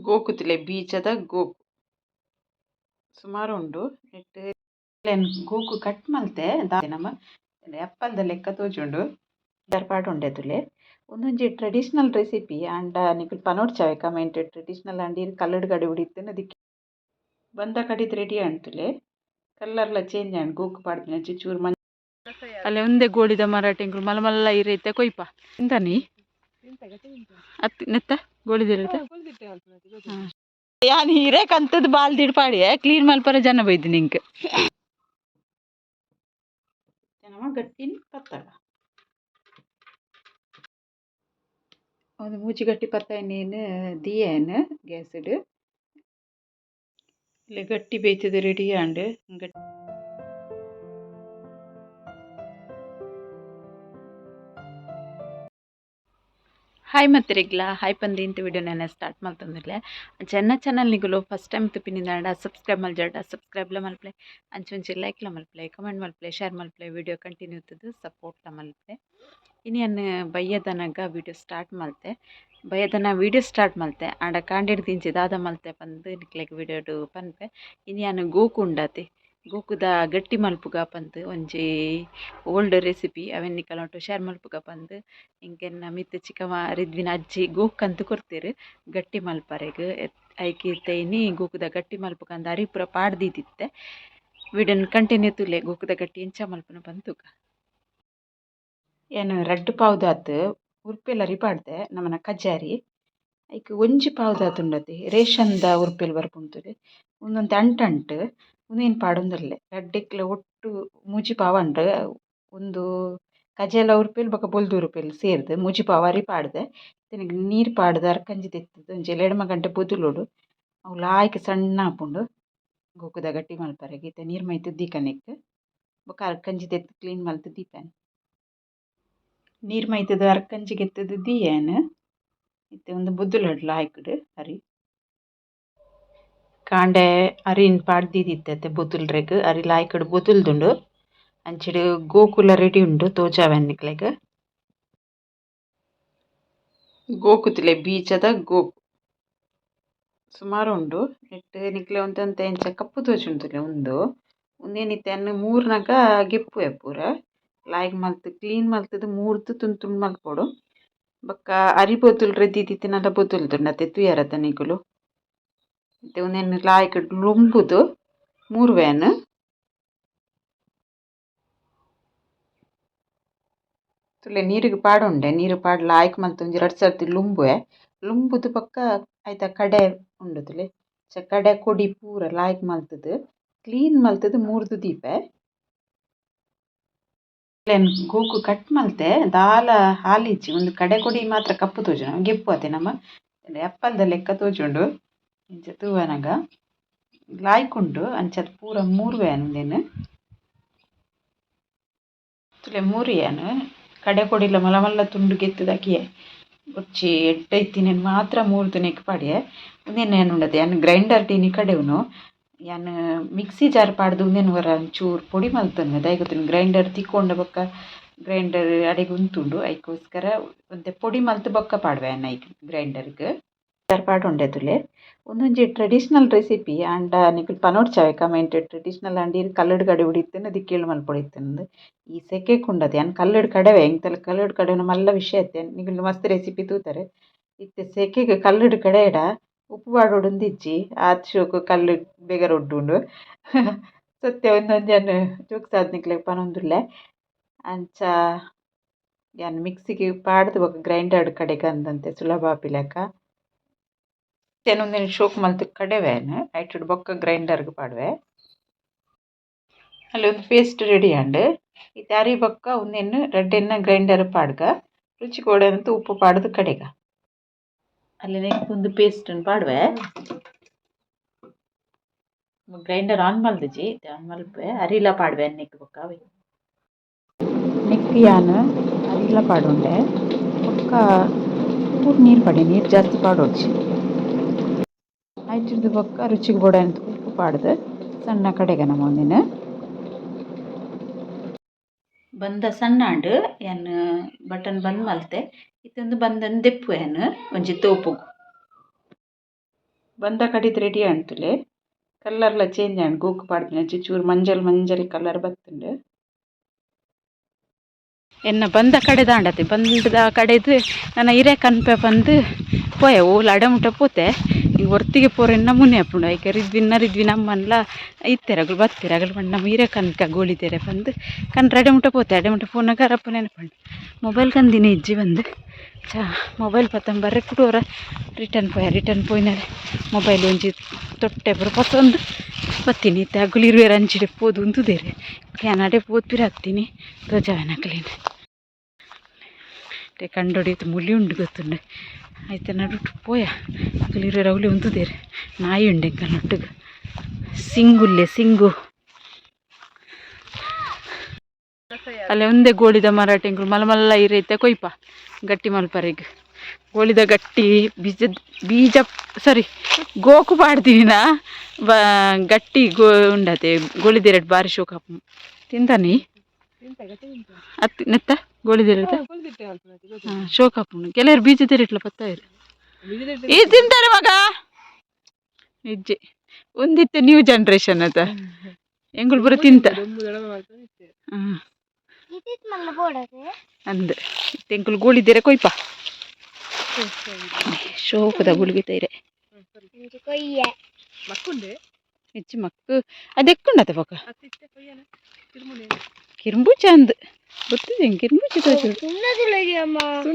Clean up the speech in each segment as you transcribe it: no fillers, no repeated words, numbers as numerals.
ಗೋಕುತಿಲೆ ಬೀಜದ ಗೋಕು ಸುಮಾರು ಉಂಡು ನೆಟ್ ಗೋಕು ಕಟ್ ಮಲ್ತೆ ನಮ್ಮ ಎಪ್ಪಲ್ದ ಲೆಕ್ಕ ತೋಜುಂಡು ಪಾಡು ಉಂಡೆತುಲೆ ಒಂದೊಂಜಿ ಟ್ರೆಡಿಷನಲ್ ರೆಸಿಪಿ ಆಂಡ ನಿಕುಲು ಪನೋಡ್ಚಾವೆ ಕಮೆಂಟ್ ಟ್ರೆಡಿಷನಲ್ ಆಂಡ್ ಕಲ್ಲಡ್ ಗಡೆ ಉಡಿತೇನೆ ದಿಕ್ಕಿ ಬಂದ ಕಡಿದು ರೆಡಿ ಅಂಟುಲೆ ಕಲ್ಲರ್ಲ ಚೇಂಜ್ ಆಂಡ್ ಗೋಕು ಪಾಡ್ದಿನ ಚೂರು ಮಂಜ ಅಲ್ಲೇ ಒಂದೇ ಗೋಳಿದ ಮರಾಠೆಂಗಳು ಮಲ್ಲ ಮಲ್ಲ ಇರೈತೆ ಕೊಯ್ಪ ಇಂತಾನಿ ಅತ್ ನೆತ್ತ ಗೋಳಿದಿರತ್ತೆ ಯಾನ್ ಹಿರೇಕ್ ಅಂತದ್ ಬಾಲ್ದಿಡ್ ಪಾಡಿ ಕ್ಲೀನ್ ಮಲ್ಪರ ಜನ ಬೈದು ನಿಂಕ್ ಜನಮ ಗಟ್ಟಿನ ಪತ್ತಗ ಒಂದು ಮೂಚಿ ಗಟ್ಟಿ ಪತ್ತ ಇನ್ನೇನು ದಿಯೇನು ಗ್ಯಾಸ್ ಇಡು ಇಲ್ಲ ಗಟ್ಟಿ ಬೇಯ್ತದೆ ರೆಡಿ ಆಂಡ್ ಗಟ್ಟಿ ಹಾಯ್ ಮತ್ತೆ ರೆಗ್ಲ ಹಾಯ್ ಪಂದಿ ಇಂತ ವಿಡಿಯೋ ನಾನು ಸ್ಟಾರ್ಟ್ ಮಾಡ್ತಂದಿರಲೆ ಚೆನ್ನ ಚಾನಲ್ ನಿಗುಲು ಫಸ್ಟ್ ಟೈಮ್ ತುಪ್ಪಿನಿಂದ ಸಬ್ಸ್ಕ್ರೈಬ್ ಮಲ್ಜಾಡ ಸಬ್ಸ್ಕ್ರೈಬ್ಲ ಮಲ್ಪಲೆ ಅಂಚೊಂಚಿ ಲೈಕ್ಲ ಮಲ್ಪಲೆ ಕಮೆಂಟ್ ಮಲ್ಪಲೆ ಶೇರ್ ಮಲ್ಪಲೆ ವಿಡಿಯೋ ಕಂಟಿನ್ಯೂ ಇರ್ತದೆ ಸಪೋರ್ಟ್ಲ ಮಲ್ಪಲೆ ಇನ್ನು ನಾನು ಬಯ್ಯದನಾಗ ವಿಡಿಯೋ ಸ್ಟಾರ್ಟ್ ಮಲ್ತೆ ಬಯ್ಯದನ ವಿಡಿಯೋ ಸ್ಟಾರ್ಟ್ ಮಲ್ತೆ ಆಂಡ ಕಾಂಡಿಡ್ ದಿಂಚಿ ದಾದ ಮಲ್ತೆ ಪಂದು ನಿಕ್ಲೆಗ್ ವಿಡಿಯೋ ಪನ್ಪೆ ಇನ್ನು ನಾನು ಗೋಕುಂಡತೆ ಗೋಕುದ ಗಟ್ಟಿ ಮಲ್ಪುಗ ಪಂದು ಒಂಜಿ ಓಲ್ಡ್ ರೆಸಿಪಿ ಅವೆನ್ ನಿಕಲೊಟ್ಟು ಶೇರ್ ಮಲ್ಪುಗ ಪಂದು ಇಂಕೆನ್ನ ಮಿತ್ ಚಿಕ್ಕವ ರಿದ್ವಿನ ಅಜ್ಜಿ ಗೋಕ್ಕಂತೂ ಕೊಡ್ತೀರು ಗಟ್ಟಿ ಮಲ್ಪರೆಗ್ ಐಕಿ ತೈನಿ ಗೋಕುದ ಗಟ್ಟಿ ಮಲ್ಪುಗಂದ ಅರಿಪುರ ಪಾಡ್ದಿದ್ದಿತ್ತೆ ವಿಡಿಯೋನ್ ಕಂಟಿನ್ಯೂ ತುಲೆ ಗೋಕುದ ಗಟ್ಟಿ ಎಂಚ ಮಲ್ಪನ ಬಂತುಗ ಏನು ರಡ್ಡು ಪಾವ್ದಾತ್ ಉರ್ಪೆಲ್ಲ ರಿಪಾಡ್ದೆ ನಮ್ಮನ ಕಜ್ಜಾರಿ ಐಕ್ ಒಂಜಿ ಪಾವ್ದಾತ್ ಉಂಡತೆ ರೇಷನ್ದ ಉರ್ಪೆಲ್ ಬರ್ಪುಂತುಲೆ ಒಂದೊಂದು ಅಂಟಂಟು ಒಂದೇನು ಪಾಡೊಂದುಲ್ಲೆ ರಡ್ಡಿಕ್ಲ ಒಟ್ಟು ಮೂಜಿ ಪಾವಂಡ್ ಒಂದು ಕಜೆಲ ಉರ್ಪೆಲ್ ಬೊಕ ಬೊಲ್ದು ಉರ್ಪೆಲ್ ಸೇರ್ದು ಮೂಜಿ ಪಾವ ರಿಪಾಡ್ದೆ ತೆನಗ್ ನೀರು ಪಾಡ್ದು ಅರ್ಕಂಜಿ ತೆತ್ತುದು ಒಂಜಿ ಎಡಮ ಗಂಟೆ ಬೊದುಲೋಡು ಅವು ಲಾಯ್ಕ್ ಸಣ್ಣ ಆಪುಂಡು ಗೋಕುದ ಗಟ್ಟಿ ಮಲ್ಪರೆಗ್ ಇತ್ತೆ ನೀರು ಮೈತು ದೀಕನೆಕ್ ಬೊಕ ಅರ್ಕಂಜಿ ತೆತ್ತು ಕ್ಲೀನ್ ಮಲ್ತು ದೀಪೆನ್ ನೀರು ಮೈತದ ಅರ್ಕಂಜಿಗೆ ಎತ್ತದು ದೀಯೇನು ಇತ್ತೆ ಒಂದು ಬೊದ್ದುಲಡ್ ಲಾಯ್ಕುಡು ಅರಿ ಕಾಂಡೆ ಅರಿನ್ ಪಾಡ್ದಿದಿತ್ತೆ ಬೊತುಲ್ರೆಗ್ ಅರಿ ಲಾಯ್ಕುಡು ಬೊತುಲ್ದುಂಡು ಅಂಚಿಡು ಗೋಕುಲ ರೆಡಿ ಉಂಡು ತೋಜಾವೆನ್ ನಿಕ್ಲೆಗ್ ಗೋಕುತಿಲೆ ಬೀಜದ ಗೋಕು ಸುಮಾರು ಉಂಡು ನೆಟ್ ನಿಕ್ಲೆ ಒಂದಂತ ಎಂಚ ಕಪ್ಪು ತೋಜುಂಡುಲೆ ಒಂದೇನಿತ್ತೆ ಅನ್ನು ಮೂರ್ನಗ ಗೆಪ್ಪುವೆ ಪೂರ ಲಾಯ್ಕ್ ಮಲ್ತು ಕ್ಲೀನ್ ಮಲ್ತದು ಮೂರ್ದು ತುಂಡು ತುಂಡು ಮಲ್ಪೊಡು ಬೊಕ್ಕ ಅರಿ ಬೊತುಲ್ ರೆದ್ದಿದಿತ್ತಿನಲ ಬೊತುಲ್ದುಂಡು ಅತ್ತೆ ತೂಯರತ್ತ ನಿಕುಲು ಮತ್ತೆ ಒಂದೇನು ಲಾಯ್ಕ್ ಲುಂಬುದು ಮೂರು ವ್ಯಾನ್ ತುಲೆ ನೀರಿಗೆ ಪಾಡುಂಡೆ ನೀರು ಪಾಡು ಲಾಯ್ಕ್ ಮಲ್ತು ಒಂಜಿ 2 ಸರ್ತಿ ಲುಂಬುದು ಪಕ್ಕ ಐತ ಕಡೆ ಉಂಡು ತುಲೆ ಕಡೆ ಕೊಡಿ ಪೂರ ಲಾಯ್ಕ್ ಮಲ್ತದು ಕ್ಲೀನ್ ಮಲ್ತದು ಮೂರ್ದು ದೀಪೆ ಗೋಕು ಕಟ್ ಮಲ್ತೆ ದಾಲ ಹಾಲಿಚ್ಚಿ ಒಂದು ಕಡೆ ಕೊಡಿ ಮಾತ್ರ ಕಪ್ಪು ತೋಜುಂಡು ಗೆಪ್ಪು ಅತೆ ನಮ್ಮ ಎಪ್ಪಲ್ದ ಲೆಕ್ಕ ತೋಜುಂಡು ಇಂಚ ತೂವನಗ ಲಾಯ್ಕ್ ಉಂಡು ಅಂಚದ ಪೂರ ಮೂರು ವ್ಯಾನ್ ಉಂದೇನು ತುಲೆ ಮೂರು ಯಾನು ಕಡೆ ಕೊಡಿಲ ಮಲ್ಲ ಮಲ್ಲ ತುಂಡು ಗೆತ್ತದಾಕಿಯೇ ಒಚ್ಚಿ ಎಡ್ಡ ಇತ್ತಿನೇನು ಮಾತ್ರ ಮೂರ್ದು ನೆಕ್ ಪಾಡಿಯೆ ಒಂದೇನು ಏನು ಉಂಡದೆ ಯಾನು ಗ್ರೈಂಡರ್ ಟೀನಿ ಕಡೆವನು ಯಾನು ಮಿಕ್ಸಿ ಜಾರ್ ಪಾಡ್ದು ಒಂದೇನು ವರ ಒಂಚೂರು ಪೊಡಿ ಮಲ್ತೊಂದು ದಯಗೊತ್ತಿನ ಗ್ರೈಂಡರ್ ತಿಕ್ಕೊಂಡ ಬೊಕ್ಕ ಗ್ರೈಂಡರ್ ಅಡೆಗೆ ಉಂತುಂಡು ಅದಕ್ಕೋಸ್ಕರ ಒಂತೆ ಪೊಡಿ ಮಲ್ತು ಬೊಕ್ಕ ಪಾಡ್ವೆ ಐಕ್ ಗ್ರೈಂಡರ್ಗೆ ಜಾರ್ ಪಾಡು ಉಂಡೆ ತುಲೆ ಒಂದೊಂಜಿ ಟ್ರೆಡಿಷನಲ್ ರೆಸಿಪಿ ಆಂಡ ನಿಕುಲು ಪನೋಡ್ಚಾವೆ ಕಮೆಂಟ್ ಟ್ರೆಡಿಷನಲ್ ಆಂಡ್ ಕಲ್ಲಡ್ ಕಡೆ ಉಡಿತೇನೆ ದಿಕ್ಕೇಳು ಮಲ್ಪೊಡಿತೇನೆ ಈ ಸೆಕೆ ಕುಂಡದೆ ಯಾನ್ ಕಲ್ಲಡ್ ಕಡೆವೆ ಇಂತಲ್ಲ ಕಲ್ಲಡ್ ಕಡೆನ ಮಲ್ಲ ವಿಷಯ ಐತೆ ನಿಕುಲು ಮಸ್ತ್ ರೆಸಿಪಿ ತೂತಾರೆ ಇತ್ತೆ ಸೆಕೆಗೆ ಕಲ್ಲಡ್ ಕಡೆಡ ಉಪ್ಪು ಪಾಡೊಡುಂದಿಜ್ಜಿ ಆಚೋಕು ಕಲ್ಲು ಬೇಗರ ಒಡ್ಡುಂಡು ಸತ್ಯ ಒಂದೊಂದು ಜನ ಜೋಕ್ಸ್ ಆದ್ ನಿಕ್ಲೆಗ್ ಪನೊಂದುಲ್ಲೆ ಅಂಚ ಯಾನ್ ಮಿಕ್ಸಿಗೆ ಪಾಡ್ದು ಬೊಕ ಗ್ರೈಂಡರ್ ಕಡೆಗೆ ಅಂದಂತೆ ಸುಲಭ ಆಪಿಲೆಕ ಒಂದೇನು ಶೋಕ್ ಮಲ್ತು ಕಡೆವೇನು ಐಟುಡ್ ಬೊಕ್ಕ ಗ್ರೈಂಡರ್ಗೆ ಪಾಡ್ವೆ ಅಲ್ಲಿ ಒಂದು ಪೇಸ್ಟ್ ರೆಡಿ ಆಂಡ್ ಇದು ಅರಿ ಬೊಕ್ಕ ಒಂದೇನು ರೆಡ್ಡೆನ್ನ ಗ್ರೈಂಡರ್ ಪಾಡ್ಗ ರುಚಿ ಕೋಡಂತ ಉಪ್ಪು ಪಾಡ್ದು ಕಡೆಗ ಅಲ್ಲಿ ನೆಕ್ಸ್ಟ್ ಒಂದು ಪೇಸ್ಟ್ ಪಾಡ್ವೆ ಗ್ರೈಂಡರ್ ಆನ್ ಮಲ್ದಿಜಿ ಆನ್ ಮಲ್ಪೆ ಅರಿಲ ಪಾಡ್ವೆ ನೆಕ್ ಬೊಕ್ಕ ನೆಕ್ ಯಾನು ಅರಿಲ ಪಾಡುಂಡೆ ಬೊಕ್ಕ ಪೂರ್ ನೀರು ಪಾಡಿ ನೀರು ಜಾಸ್ತಿ ಪಾಡೋಡ್ಚಿ ಆಯ್ತಿದ್ದು ಬೊಕ್ಕ ರುಚಿಗೆ ಬೋಡಂತ ಉಪ್ಪು ಪಾಡ್ದು ಸಣ್ಣ ಕಡೆಗ ನಮ್ಮ ಒಂದಿನ ಬಂದ ಸಣ್ಣ ಆಂಡ್ ಯಾನು ಬಟನ್ ಬಂದ್ ಮಲ್ತೆ ಇತ್ತೊಂದು ಬಂದನ್ ದೆಪ್ಪು ಏನು ಒಂಜಿ ತೋಪು ಬಂದ ಕಡಿದು ರೆಡಿ ಆಣ್ತುಲೆ ಕಲ್ಲರ್ಲ ಚೇಂಜ್ ಆಂಡ್ ಗೋಕು ಪಾಡ್ದಿನ ಚೂರು ಮಂಜಲ್ ಮಂಜಲ್ ಕಲರ್ ಬತ್ತುಂಡು ಎನ್ನ ಬಂದ ಕಡೆ ದಾಂಡತೆ ಬಂದ ಕಡೆದು ನನ್ನ ಹಿರೇ ಕನ್ಪೆ ಬಂದು ಪೋಯ ಓಲ್ ಅಡಮುಟ ಪೋತೆ ಈಗ ಹೊರ್ತಿಗೆ ಪೋರೆನ್ನ ಮುನೆ ಅಪ್ಪುಂಡು ಐಕೆ ರಿದ್ವಿನ ಅಮ್ಮನ್ಲ ಇತ್ತೆರಗಳು ಬತ್ತೆರಗಳು ಪಂಡು ನಮ್ಮ ಹಿರೇ ಕನ್ಕ ಗೋಳಿತೆರೆ ಬಂದು ಕನ್ರ ಅಡಮುಟ ಪೋತೆ ಅಡಮುಟ ಫೋನಾಗ ಅರಪ್ಪ ನೆನಪಂಡು ಮೊಬೈಲ್ ಕಂದಿನಿ ಇಜ್ಜಿ ಬಂದು ಮೊಬೈಲ್ ಪತ್ತಂಬ ಬರ್ರೆ ಕುಡೋರ ರಿಟರ್ನ್ ಪೋಯಿನಾರೆ ಮೊಬೈಲ್ ಒಂಜಿ ತೊಟ್ಟೆ ಬರೋ ಪತ್ತೊಂದು ಬತ್ತೀನಿ ಇತ್ತೆ ಅಗುಲಿರುವೆರ ಅಂಚಿಡೆ ಪೋದು ಉಂತುದೇರೆ ಕ್ಯಾನಡೆ ಪೋದು ಪಿರ ಹತ್ತೀನಿ ಧ್ವಜವನಕಲೇನು ಕಂಡೊಡಿತು ಮುಲಿ ಉಂಡು ಗೊತ್ತುಂಡು ಆಯ್ತು ನಡುಟು ಪೋಯ ಅಗುಲಿರುವೆರ ಅವಲಿ ಉಂತುದೇರೆ ನಾಯಿ ಉಂಡೆ ಕನ್ನೊಟ್ಟಿಗೆ ಸಿಂಗು ಅಲ್ಲೇ ಒಂದೇ ಗೋಳಿದ ಮರಾಠೆಂಗಳು ಮಲ್ಲ ಇರೈತೆ ಕೊಯ್ಪ ಗಟ್ಟಿ ಮಲ್ಪರೆಗೆ ಗೋಳಿದ ಗಟ್ಟಿ ಬೀಜ ಸರಿ ಗೋಕು ಪಾಡ್ತೀನಿ ನಾ ಗಟ್ಟಿ ಉಂಡತೆ ಗೋಳಿದೆರಡು ಬಾರಿ ಶೋಕಪ್ಪ ತಿಂತಾನಿ ಅತ್ತಿ ನೆತ್ತ ಗೋಳಿದೆರಡು ಹಾಂ ಶೋಕಪ್ಪನು ಕೆಲವರು ಬೀಜದೆರಟ್ಲ ಪತ್ತಾಯಿರು ಈ ತಿಂತಾರೆ ಮಗ ನಿಜ್ಜೆ ಒಂದಿತ್ತು ನ್ಯೂ ಜನ್ರೇಷನ್ ಅದ ಎಂಗಳು ಬರೋ ತಿಂತ ಹಾಂ ಅಂದ ತೆಂಕುಲು ಗೋಳಿದ್ದೀರ ಕೊಯ್ಪ ಶೋಕದ ಗುಳಿಗೆ ತೈರೆ ಹೆಚ್ಚು ಮಕ್ಕು ಅದೆಕ್ಕೊಂಡತೆ ಪಕ್ಕ ಕಿರುಂಬು ಚಂದ ಗೊತ್ತಿದೆ ಕಿರುಂಬು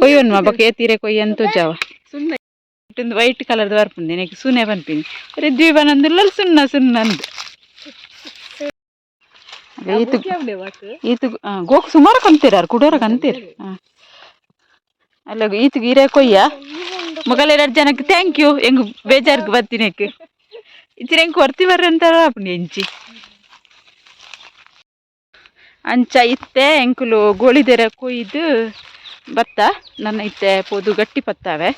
ಕೊಯ್ಯನ್ ಬಕ್ಕ ಏತೀರೆ ಕೊಯ್ಯಂತೂ ಜಾವ ಸುಣ್ಣ ವೈಟ್ ಕಲರ್ದು ಬರ್ಪುಂಡು ನನಗೆ ಸುನೆ ಪನ್ಪಿನಿ ರಿದ್ವಿ ಬನಂದುಲ್ಲ ಸುಣ್ಣ ಅಂದು ಈತ ಗೋಕು ಸುಮಾರು ಕಂತೀರ ಕುಡೋರ ಕಂತೀರ ಅಲ್ಲ ಈತಗೆ ಹೀರೆ ಕೊಯ್ಯ ಮಗಲ 2 ಜನಕ್ಕೆ ಥ್ಯಾಂಕ್ ಯು ಹೆಂಗ್ ಬೇಜಾರ್ಗೆ ಬರ್ತೀನಿ ಇಚ್ಚಿನ ಹೆಂಗೆ ಕೊರ್ತಿ ಬರ್ರಿ ಅಂತಾರ ಅಪ್ಪ ಎಂಚಿ ಅಂಚ ಇತ್ತೆ ಎಂಕುಲು ಗೋಳಿದೆರ ಕೊಯ್ದು ಬತ್ತ ನನ್ನ ಇತ್ತೆ ಪೋದು ಗಟ್ಟಿ ಪತ್ತಾವೆ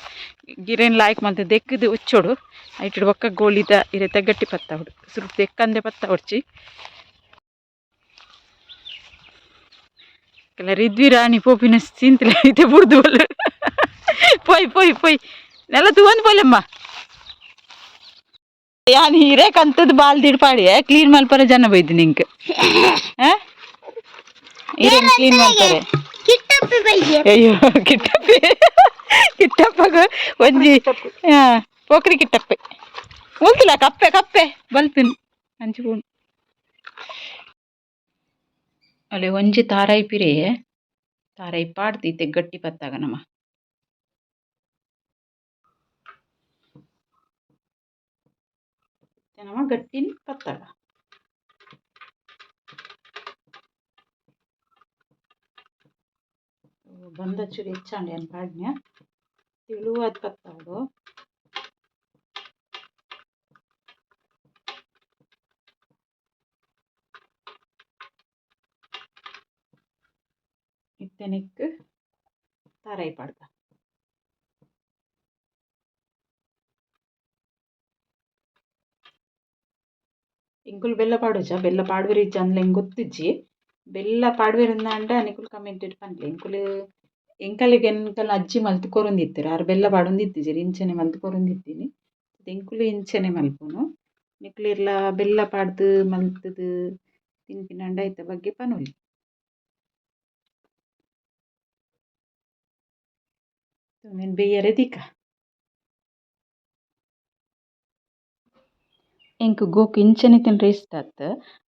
ಗಿರೇನ್ ಲಾಯ್ಕ್ ಮತ್ತೆ ದೆಕ್ಕದು ಉಚ್ಚೋಡು ಐಟು ಒಕ್ಕ ಗೋಳಿದ ಇರತ್ತೆ ಗಟ್ಟಿ ಪತ್ತ ಹುಡು ಸ್ವಲ್ಪ ದೆಕ್ಕಂದೆ ಪತ್ತ ಹೊಡ್ಚಿ ಕೆಲ ರಿದ್ವಿ ರಾಣಿ ಪೋಪಿನ ಸಿಂತಲ ಐತೆ ಬುಡ್ದು ಪೊಯ್ ನೆಲ ತೂವೊಂದು ಪೋಲಮ್ಮ ಯಾನ್ ಹೀರೆ ಕಂತದ್ದು ಬಾಲ್ದಿಡ್ ಪಾಡಿ ಕ್ಲೀನ್ ಮಲ್ಪರ ಜನ ಬೈದು ನಿಂಗೆ ಹೀರೆನ್ ಕ್ಲೀನ್ ಮಾಡ್ತಾರೆ ಅಯ್ಯೋ ಕಿಟ್ಟಪ್ಪಗ ಒಂಜಿ ಪೋಕ್ರಿ ಕಿಟ್ಟಪ್ಪೆ ಉಂತಿಲ್ಲ ಕಪ್ಪೆ ಬಲ್ಪಿನ್ ಹಂಚಿಪೋಣು ಅಲ್ಲೇ ಒಂಜಿ ತಾರಾಯಿ ಪಿರೇ ತಾರಾಯಿ ಪಾಡ್ತೀತೆ ಗಟ್ಟಿ ಪತ್ತಾಗ ನಮ್ಮ ಗಟ್ಟಿನ ಪತ್ತಾಗ ಬಂದ ಚೂರು ಹೆಚ್ಚಾಂಡಿ ಅನ್ ಪಾಡ್ನ್ಯ ತಿಳುವಾದ ಪತ್ತಾಡು ಇತ್ತೆನಿಕ್ ತಾರಾಯಿ ಪಾಡ್ದ ಇಂಕುಲು ಬೆಲ್ಲ ಪಾಡುಜ ಬೆಲ್ಲ ಪಾಡುವರಿಜ್ಜ ಅಂದ್ಲ ಹೆಂಗೆ ಗೊತ್ತಿಜ್ಜಿ ಬೆಲ್ಲ ಪಾಡುವೆರಿಂದ ಅಂಡ ನಿಕುಲು ಕಮೆಂಟೆಡ್ ಪನ್ಲೆ ಎಂಕಲಿಗೆ ಅಜ್ಜಿ ಮಲ್ತು ಕೊರೊಂದಿತ್ತಾರೆ ಆರು ಬೆಲ್ಲ ಪಾಡೊಂದಿತ್ತಿಜಿ ಇಂಚನೆ ಮಲ್ತು ಕೊರೊಂದಿತ್ತೀನಿ ಎಂಕುಲು ಇಂಚನೆ ಮಲ್ಪುನು ನಿಕುಲೆರ್ಲ ಬೆಲ್ಲ ಪಾಡ್ದು ಮಲ್ತದು ತಿನ್ಪಿನಂಡ ಐತ ಬಗ್ಗೆ ಪನೊಲಿ నేను ಬೇಯರೆ ದಿಕ್ಕ ಎಂಕ್ ಗೋಕ್ ಇಂಚನೆ ತಿನ್ರೆ ಇಷ್ಟ ಆತ್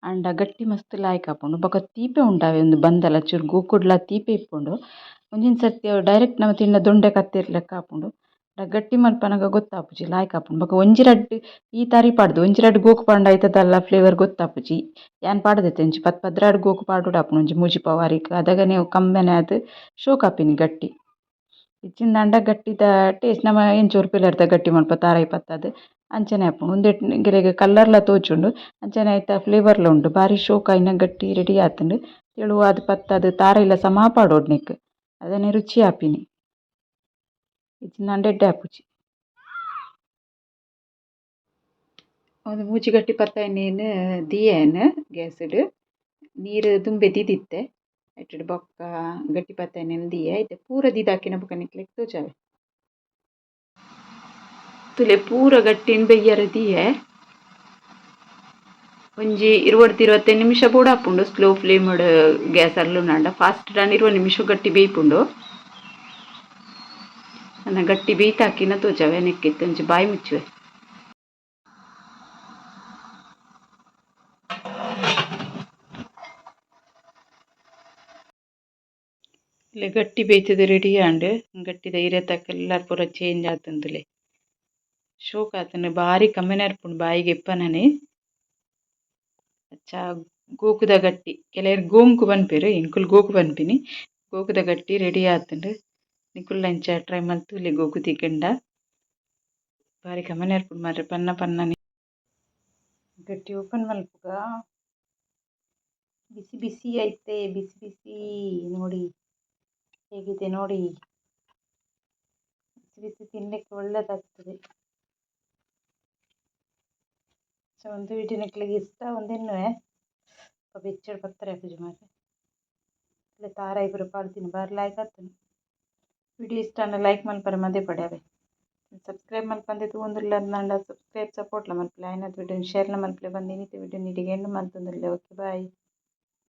ಅಂಡ ಗಟ್ಟಿ ಮಸ್ತ್ ಲಾಯ್ಕ್ ಆಪುಂಡು ಬೊಕ ತೀಪೆ ಉಂಡಾವೆ ಒಂದು ಬಂದಲ ಚೂರು ಗೋಕುಡ್ಲ ತೀಪೆ ಇಪ್ಪುಂಡು ಒಂಜಿನ ಸರ್ತಿ ಡೈರೆಕ್ಟ್ ನಮ ತಿನ್ನ ದೊಂಡೆ ಕತ್ತೆರ್ ಲೆಕ್ಕ ಆಪುಂಡು ಗಟ್ಟಿ ಮಲ್ಪನಗ ಗೊತ್ತಾಪುಜಿ ಲಾಯ್ಕ್ ಆಪುಂಡು ಬೊಕ ಒಂಜಿ ರಡ್ಡ್ ಈ ತಾರಿ ಪಾಡ್ದು ಒಂಜಿ ರಡ್ಡ್ ಗೋಕು ಪಾಂಡ ಐತದಲ್ಲ ಫ್ಲೇವರ್ ಗೊತ್ತಾಪುಜಿ ಯಾನ್ ಪಾಡ್ದೆತೆ ಒಂಜಿ ಪದ್ರಾಡ್ ಗೋಕು ಪಾಡುಡು ಆಪುಂಡು ಒಂಜಿ ಮೂಜಿ ಪವಾರಿಕ್ ಅದಾಗನೆ ಕಮ್ಮೆನೆ ಆದ್ ಶೋಕ್ ಆಪಿನಿ ಗಟ್ಟಿ ಇಚ್ಚಿಂದಾಂಡ ಗಟ್ಟಿದ ಟೇಸ್ಟ್ ನಮ ಎಂಚೂರು ಪಿಲ್ಲರ್ದ ಗಟ್ಟಿ ಮಲ್ಪ ತಾರಾಯಿ ಪತ್ತದು ಅಂಚನೆ ಆಪುಂಡು ಉಂದೆಟ್ ಗೆರೆಗ್ ಕಲ್ಲರ್ಲ ತೋಜುಂಡು ಅಂಚನೆ ಐತ ಫ್ಲೇವರ್ಲ ಉಂಡು ಬಾರಿ ಶೋಕ್ ಆಯಿನ ಗಟ್ಟಿ ರೆಡಿ ಆತುಂಡು ತೆಳುವಾದ್ ಪತ್ತದು ತಾರಾಯಿಲ ಸಮ ಪಾಡೋಡು ನೆಕ್ ಅದನೆ ರುಚಿ ಆಪಿನಿ ಇಚ್ಚಿಂದಾಂಡ ಎಡ್ಡೆ ಆಪುಜಿ ಒಂದು ಮೂಜಿ ಗಟ್ಟಿ ಪತ್ತಾಯಿನೇನು ದಿಯೇನು ಗ್ಯಾಸ್ಡ್ ನೀರು ತುಂಬೆ ದಿದಿತ್ತೆ ಐಟಡ್ ಬೊಕ್ಕ ಗಟ್ಟಿ ಪತ್ತಾಯಿನೇನು ದಿಯೆ ಐತೆ ಪೂರ ದಿದಾಕಿನ ಬೊಕ ನಿಕ್ಲೆಗ್ ತೋಜಾವೆ ಮಸ್ತುಲೆ ಪೂರ ಗಟ್ಟಿನ ಬೆಯ್ಯರೆ ದಿಯೆ ಒಂಜಿ 20-25 ನಿಮಿಷ ಬೂಡಾಪುಂಡು ಸ್ಲೋ ಫ್ಲೇಮ್ಡ್ ಗ್ಯಾಸ್ ಅಲ್ಲುಂಡ ಫಾಸ್ಟ್ ಡಾಂಡ್ 20 ನಿಮಿಷ ಗಟ್ಟಿ ಬೇಯ್ಪುಂಡು ನನ್ನ ಗಟ್ಟಿ ಬೇಯ್ತಾಕಿನ ತೋಜಾವೆ ನೆಕ್ಕಿತ್ತು ಒಂಜಿ ಬಾಯಿ ಮುಚ್ಚುವೆ ಇಲ್ಲೇ ಗಟ್ಟಿ ಬೇಯ್ತದೆ ರೆಡಿ ಆಂಡ್ ಗಟ್ಟಿದ ಇರತಕ್ಕೆಲ್ಲರ ಪೂರ ಚೇಂಜ್ ಆತಂದುಲೆ ಶೋಕ್ ಆತನ ಬಾರಿ ಕಮ್ಮಿನ ಇರ್ಪುಂಡು ಬಾಯಿಗೆ ಎಪ್ಪನನೆ ಅಚ್ಚ ಗೋಕುದ ಗಟ್ಟಿ ಕೆಲವರು ಗೋಂಕು ಬನ್ಪೇರು ಎಂಕುಲು ಗೋಕು ಬನ್ಪಿನಿ ಗೋಕುದ ಗಟ್ಟಿ ರೆಡಿ ಆತುಂಡು ನಿಕುಲ್ ಅಂಚ ಟ್ರೈ ಮಲ್ತುಲೆ ಗೋಕು ತಿಕ್ಕಂಡ ಬಾರಿ ಕಮ್ಮಿನ ಇರ್ಪುಂಡು ಮಾರ್ರೆ ಪನ್ನ ಪನ್ನನೆ ಗಟ್ಟಿ ಓಪನ್ ಮಲ್ಪುಗ ಬಿಸಿ ಬಿಸಿ ಐತೆ ಬಿಸಿ ಬಿಸಿ ನೋಡಿ ಹೇಗಿದೆ ನೋಡಿ ಬಿಸಿ ಬಿಸಿ ತಿನ್ನಲಿಕ್ಕೆ ಒಳ್ಳೆದಾಗ್ತದೆ ಸೊ ಒಂದು ವಿಡಿಯೋ ನಿಕ್ಲಿಗೆ ಇಷ್ಟ ಒಂದಿನ್ನುವೆ ಬೆಚ್ಚಡ್ ಬರ್ತಾರೆ ಪೂಜೆ ಮಾರ್ರೆ ಇಲ್ಲ ತಾರ ಇಬ್ಬರು ಪಾಡ್ತೀನಿ ಬಾರಿ ಲೈಕ್ ಆಗ್ತಾನೆ ವಿಡಿಯೋ ಇಷ್ಟ ಲೈಕ್ ಮಲ್ಪರೆ ಮದೆ ಪಡ್ಯಾವೆ ಸಬ್ಸ್ಕ್ರೈಬ್ ಮಲ್ಪಂದೆ ತೂಂದಿಲ್ಲ ನಂಡ ಸಬ್ಸ್ಕ್ರೈಬ್ ಸಪೋರ್ಟ್ಲ ಮಲ್ಪಲೆ ಆಯ್ನದ ವಿಡಿಯೋ ಶೇರ್ಲ ಮಲ್ಪಲೆ ಬಂದು ಇನ್ನಿತ ವಿಡಿಯೋ ನೀಡಿಗೆ ಎಂಡ್ ಮಲ್ತೊಂದಿಲ್ಲ ಓಕೆ ಬಾಯ್